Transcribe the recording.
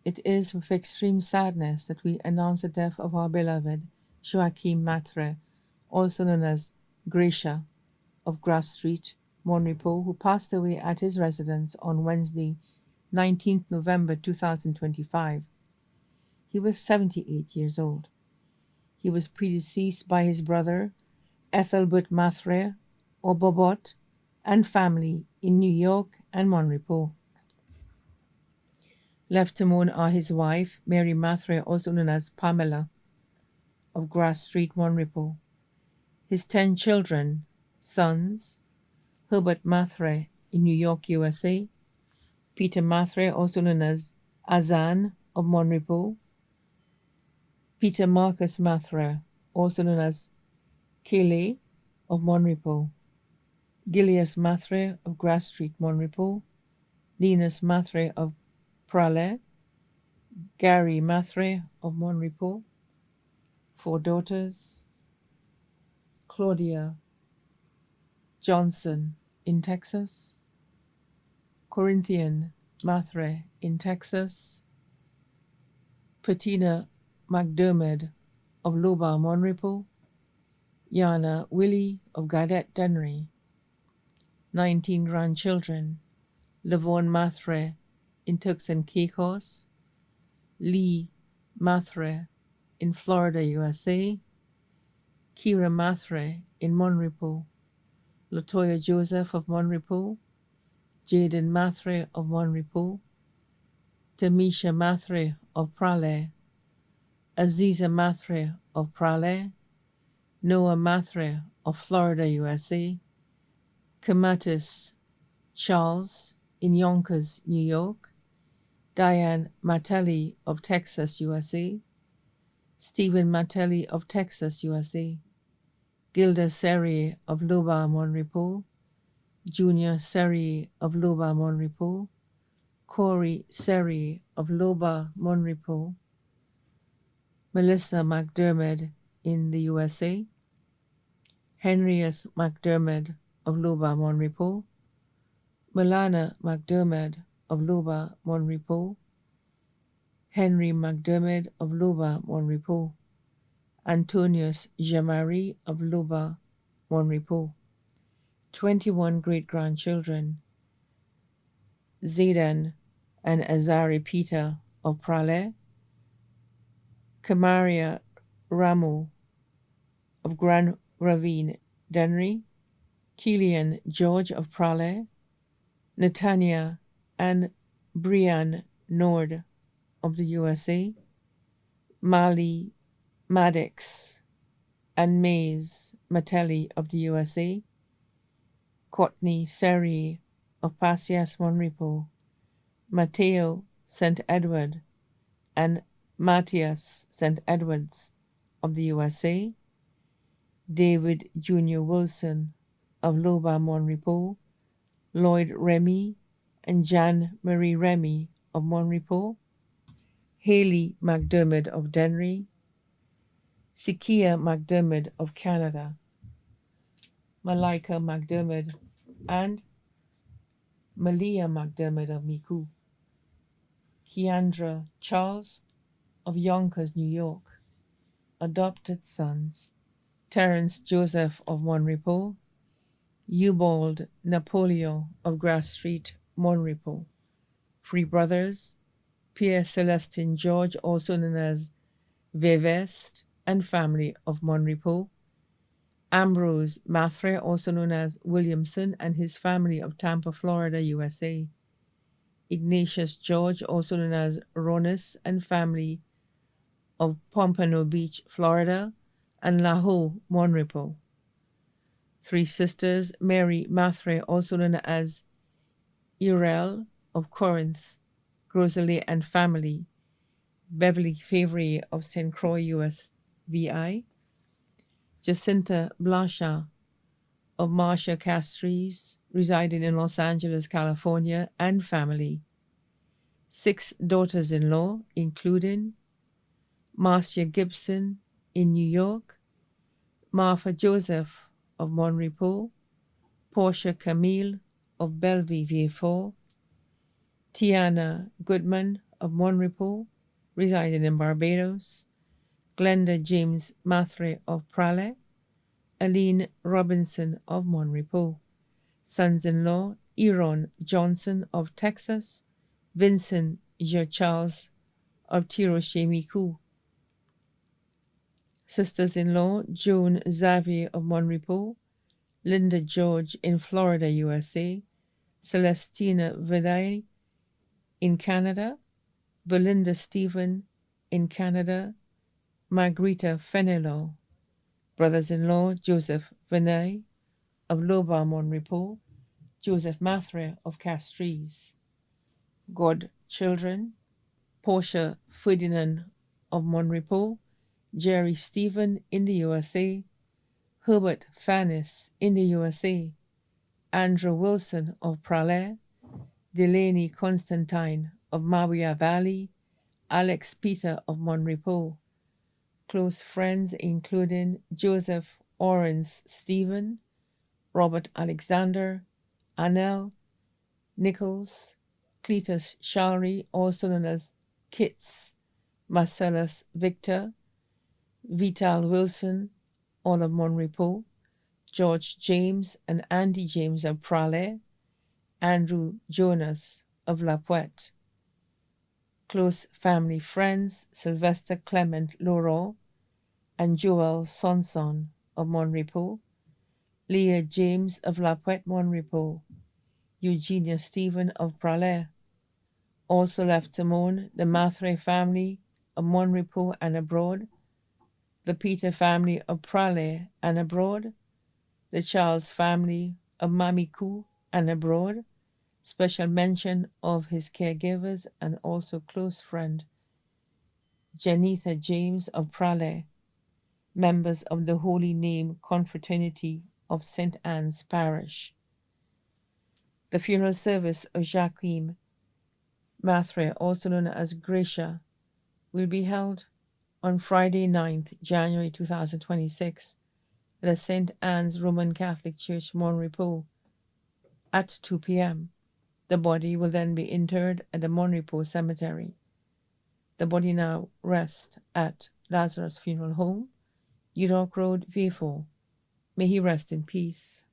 It is with extreme sadness that we announce the death of our beloved Joachim Matre, also known as Gracia, of Grass Street, Monrepo, who passed away at his residence on Wednesday, 19th November 2025. He was 78 years old. He was predeceased by his brother, Ethelbert Matre, or Bobot, and family in New York and Monrepo. Left to mourn are his wife, Mary Matre, also known as Pamela, of Grass Street, Monrepo, his 10 children, sons, Herbert Matre in New York, USA, Peter Matre, also known as Azan of Monrepo, Peter Marcus Matre, also known as Kele of Monrepo, Gilius Matre of Grass Street, Monrepo, Linus Matre of Prale, Gary Matre of Monrepo, 4 daughters, Claudia Johnson in Texas, Corinthian Matre in Texas, Patina McDermott of Loba, Monrepo, Yana Willie of Gadet Dennery, 19 grandchildren, Lavon Matre in Turks and Caicos, Lee Matre in Florida, USA, Kira Matre in Monrepo, Latoya Joseph of Monrepo, Jaden Matre of Monrepo, Tamisha Matre of Prale, Aziza Matre of Prale, Noah Matre of Florida, USA, Kamatis Charles in Yonkers, New York, Diane Matelli of Texas, USA, Stephen Matelli of Texas, USA, Gilda Serrier of Loba, Monrepo, Junior Serrier of Loba, Monrepo, Corey Serrier of Loba, Monrepo, Melissa McDermott in the USA, Henrius McDermott of Loba, Monrepo, Milana McDermott of Loba, Monrepo, Henry McDermott of Loba, Monrepo, Antonius Jamari of Loba, Monrepo, 21 great-grandchildren, Zaydan and Azari Peter of Prale, Kamaria Ramu of Grand Ravine, Dennery, Kilian George of Prale, Netanya and Brian Nord of the USA, Mali Maddox and Mays Matelli of the USA, Courtney Seri of Pasias, Monrepo, Mateo St. Edward and Matthias St. Edwards of the USA, David Jr. Wilson of Loba, Monrepo, Lloyd Remy and Jan Marie Remy of Monrepo, Haley McDermott of Dennery, Sikia McDermott of Canada, Malika McDermott and Malia McDermott of Miku, Keandra Charles of Yonkers, New York, adopted sons, Terence Joseph of Monrepo, Ubald Napoleon of Grass Street, Monrepo, 3 brothers, Pierre Celestin George, also known as Vevest, and family of Monrepo, Ambrose Matre, also known as Williamson, and his family of Tampa, Florida, USA, Ignatius George, also known as Ronis, and family of Pompano Beach, Florida, and Laho, Monrepo. 3 sisters, Mary Matre, also known as Urel of Corinth, Rosalie and family, Beverly Favre of St. Croix, USVI, Jacinta Blanchard of Marcia Castries, residing in Los Angeles, California, and family, 6 daughters-in-law, including Marcia Gibson in New York, Martha Joseph of Monrepo, Portia Camille of Bellevue, Vieux-Fort, Tiana Goodman of Mon Repos, residing in Barbados, Glenda James Mathre of Praslin, Aline Robinson of Mon Repos. Sons-in-law, Eron Johnson of Texas, Vincent J. Charles of Tirochemiku. Sisters-in-law, Joan Xavier of Mon Repos, Linda George in Florida, USA, Celestina Vidal in Canada, Belinda Stephen in Canada, Margarita Fenelon. Brothers-in-law, Joseph Vinay of Loba, Mon Repos, Joseph Mathre of Castries. Godchildren, Portia Ferdinand of Mon Repos, Jerry Stephen in the USA, Herbert Fannis in the USA, Andrew Wilson of Praslin, Delaney Constantine of Mawia Valley, Alex Peter of Mon Repos. Close friends including Joseph Orange Stephen, Robert Alexander, Annelle Nichols, Cletus Shalry, also known as Kits, Marcellus Victor, Vital Wilson, all of Mon Repos, George James and Andy James of Praslin, Andrew Jonas of La Pointe. Close family friends, Sylvester Clement Laurent and Joel Sonson of Mon Repos, Leah James of La Pointe Mon Repos, Eugenia Stephen of Praslin. Also left to mourn the Mathre family of Mon Repos and abroad, the Peter family of Praslin and abroad, the Charles family of Mamikou and abroad. Special mention of his caregivers and also close friend, Janitha James of Praslin, members of the Holy Name Confraternity of St. Anne's Parish. The funeral service of Joachim Mathre, also known as Gracia, will be held on Friday 9th January 2026 at the St. Anne's Roman Catholic Church, Mon Repos, at 2 p.m. The body will then be interred at the Mon Repos Cemetery. The body now rests at Lazarus Funeral Home, York Road, V4. May he rest in peace.